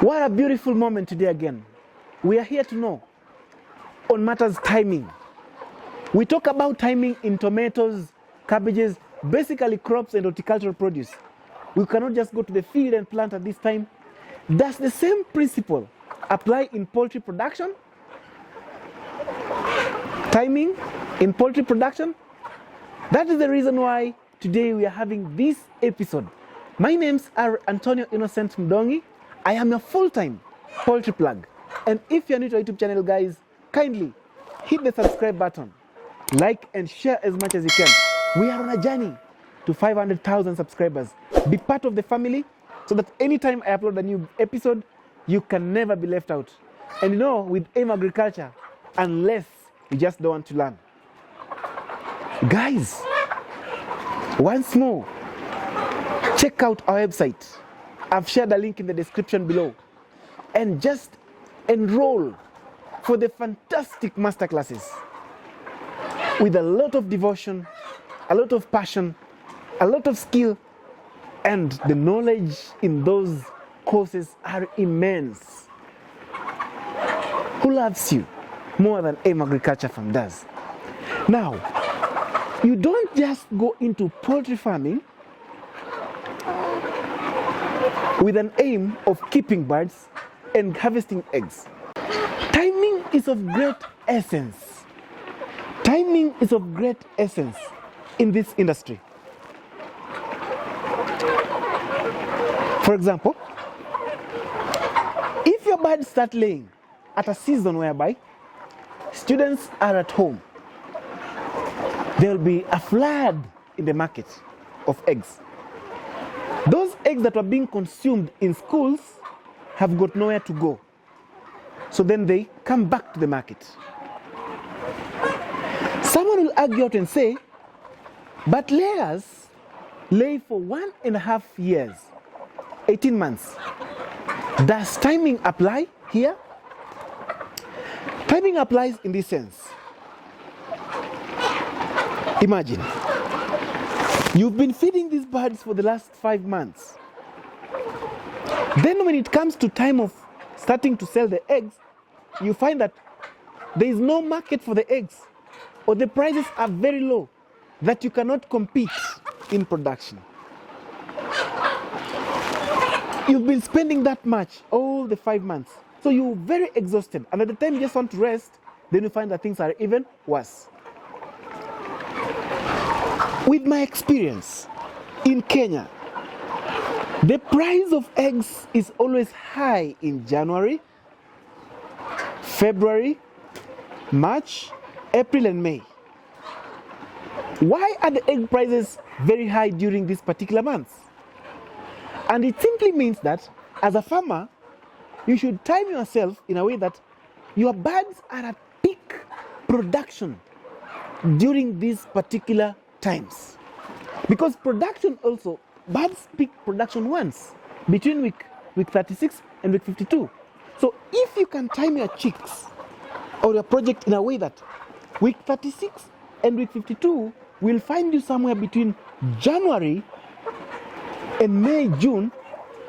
What a beautiful moment today again. We are here to know on matters timing. We talk about timing in tomatoes, cabbages, basically crops and horticultural produce. We cannot just go to the field and plant at this time. Does the same principle apply in poultry production? Timing in poultry production? That is the reason why today we are having this episode. My names are Antonio Innocent Mdongi. I am your full-time poultry plug. And if you're new to our YouTube channel, guys, kindly hit the subscribe button, like and share as much as you can. We are on a journey to 500,000 subscribers. Be part of the family so that anytime I upload a new episode, you can never be left out. And you know, with AIM Agriculture, unless you just don't want to learn. Guys, once more, check out our website. I've shared a link in the description below. And just enroll for the fantastic masterclasses with a lot of devotion, a lot of passion, a lot of skill, and the knowledge in those courses are immense. Who loves you more than AIM Agriculture Farm does? Now, you don't just go into poultry farming with an aim of keeping birds and harvesting eggs. Timing is of great essence. Timing is of great essence in this industry. For example, if your birds start laying at a season whereby students are at home, there will be a flood in the market of eggs. Those eggs that were being consumed in schools have got nowhere to go. So then they come back to the market. Someone will argue out and say, but layers lay for 1.5 years, 18 months. Does timing apply here? Timing applies in this sense. Imagine, you've been feeding these birds for the last 5 months. Then when it comes to time of starting to sell the eggs, you find that there is no market for the eggs, or the prices are very low that you cannot compete in production. You've been spending that much all the 5 months. So you're very exhausted. And at the time you just want to rest, then you find that things are even worse. With my experience in Kenya, the price of eggs is always high in January, February, March, April and May. Why are the egg prices very high during these particular months? And it simply means that as a farmer, you should time yourself in a way that your birds are at peak production during these particular times. Because production also, birds peak production once between week 36 and week 52. So if you can time your chicks or your project in a way that week 36 and week 52 will find you somewhere between January and May, June,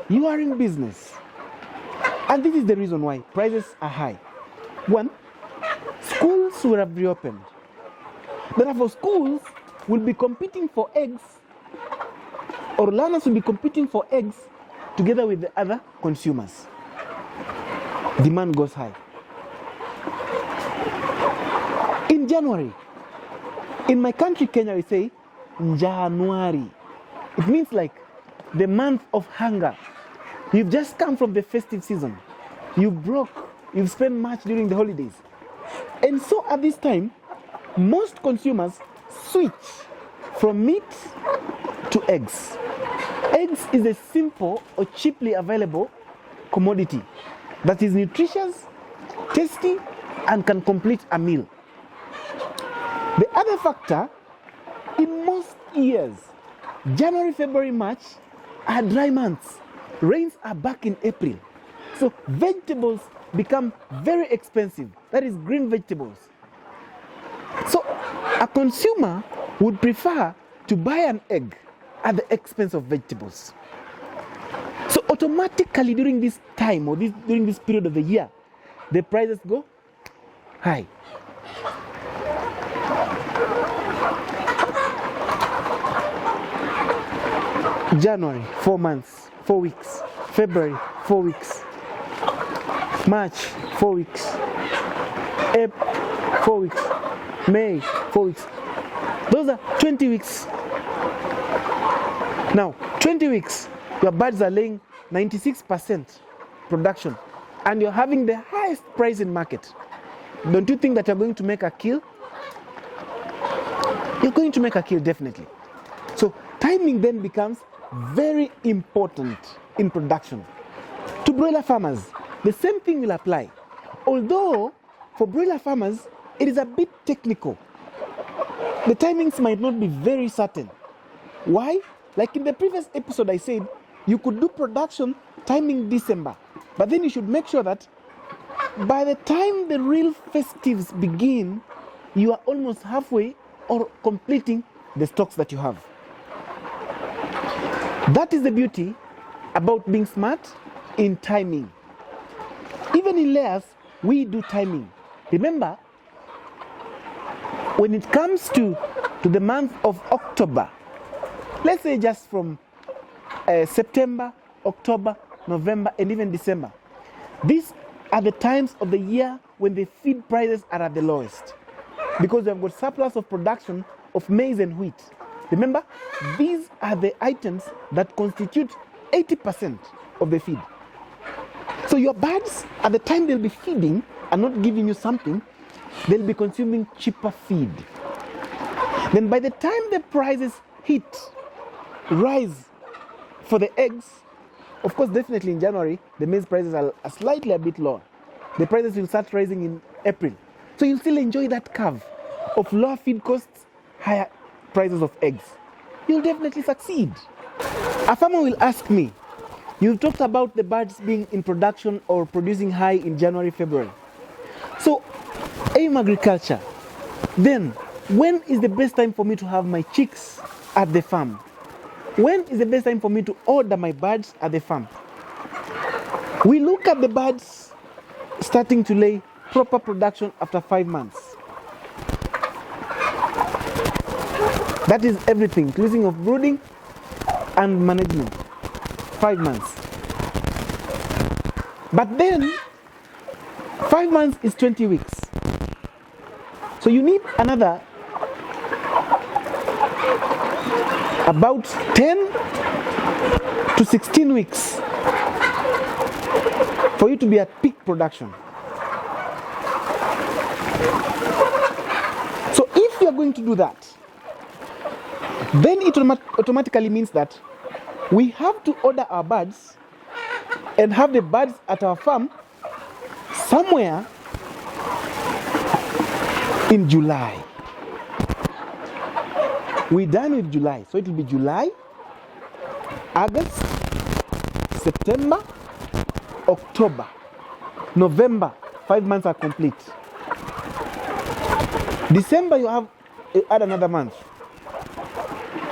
you are in business. And this is the reason why prices are high. One, schools will have reopened. Therefore, schools will be competing for eggs, or learners will be competing for eggs together with the other consumers. Demand goes high. In January, in my country, Kenya, we say January. It means like the month of hunger. You've just come from the festive season. You broke. You've spent much during the holidays. And so at this time, most consumers switch from meat to eggs. Eggs is a simple or cheaply available commodity that is nutritious, tasty, and can complete a meal. The other factor, in most years, January, February, March are dry months. Rains are back in April. So vegetables become very expensive. That is green vegetables. So a consumer would prefer to buy an egg at the expense of vegetables. So automatically during this time or during this period of the year, the prices go high. January, 4 months, 4 weeks. February, 4 weeks. March, 4 weeks. April, 4 weeks. May, 4 weeks. Those are 20 weeks. Now, 20 weeks, your birds are laying 96% production, and you're having the highest price in market. Don't you think that you're going to make a kill? You're going to make a kill, definitely. So timing then becomes very important in production. To broiler farmers, the same thing will apply. Although for broiler farmers, it is a bit technical. The timings might not be very certain. Why? Like in the previous episode I said, you could do production timing December, but then you should make sure that by the time the real festives begin, you are almost halfway or completing the stocks that you have. That is the beauty about being smart in timing. Even in layers, we do timing. Remember, when it comes to the month of October, let's say just from September, October, November, and even December, these are the times of the year when the feed prices are at the lowest, because we have got surplus of production of maize and wheat. Remember, these are the items that constitute 80% of the feed. So your birds, at the time they'll be feeding and not giving you something, they'll be consuming cheaper feed. Then by the time the prices rise for the eggs, of course, definitely in January, the maize prices are slightly a bit lower. The prices will start rising in April. So you'll still enjoy that curve of lower feed costs, higher prices of eggs. You'll definitely succeed. A farmer will ask me, you've talked about the birds being in production or producing high in January, February. So, aim agriculture. Then, when is the best time for me to have my chicks at the farm? When is the best time for me to order my birds at the farm? We look at the birds starting to lay proper production after 5 months. That is everything, including of brooding and management. 5 months. But then, 5 months is 20 weeks. So you need another about 10 to 16 weeks for you to be at peak production. So if you are going to do that, then it automatically means that we have to order our birds and have the birds at our farm somewhere in July. We're done with July, so it will be July, August, September, October, November. 5 months are complete. December you add another month.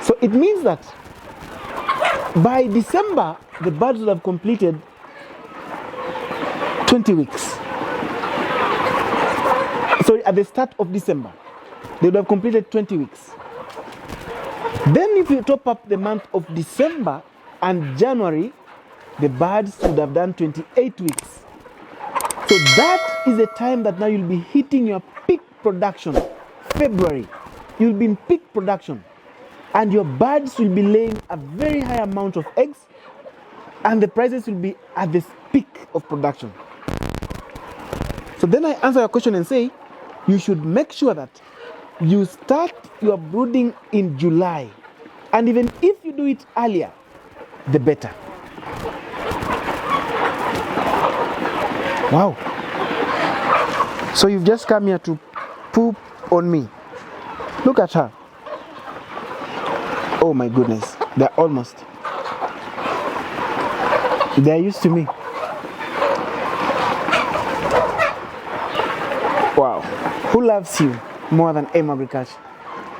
So it means that by December the birds will have completed 20 weeks. So at the start of December they would have completed 20 weeks. Then if you top up the month of December and January, the birds would have done 28 weeks. So that is the time that now you'll be hitting your peak production. February, you'll be in peak production. And your birds will be laying a very high amount of eggs, and the prices will be at this peak of production. So then I answer your question and say, you should make sure that you start your brooding in July. And even if you do it earlier, the better. Wow. So you've just come here to poop on me. Look at her. Oh my goodness. They're almost. They're used to me. Wow. Who loves you more than aim agriculture?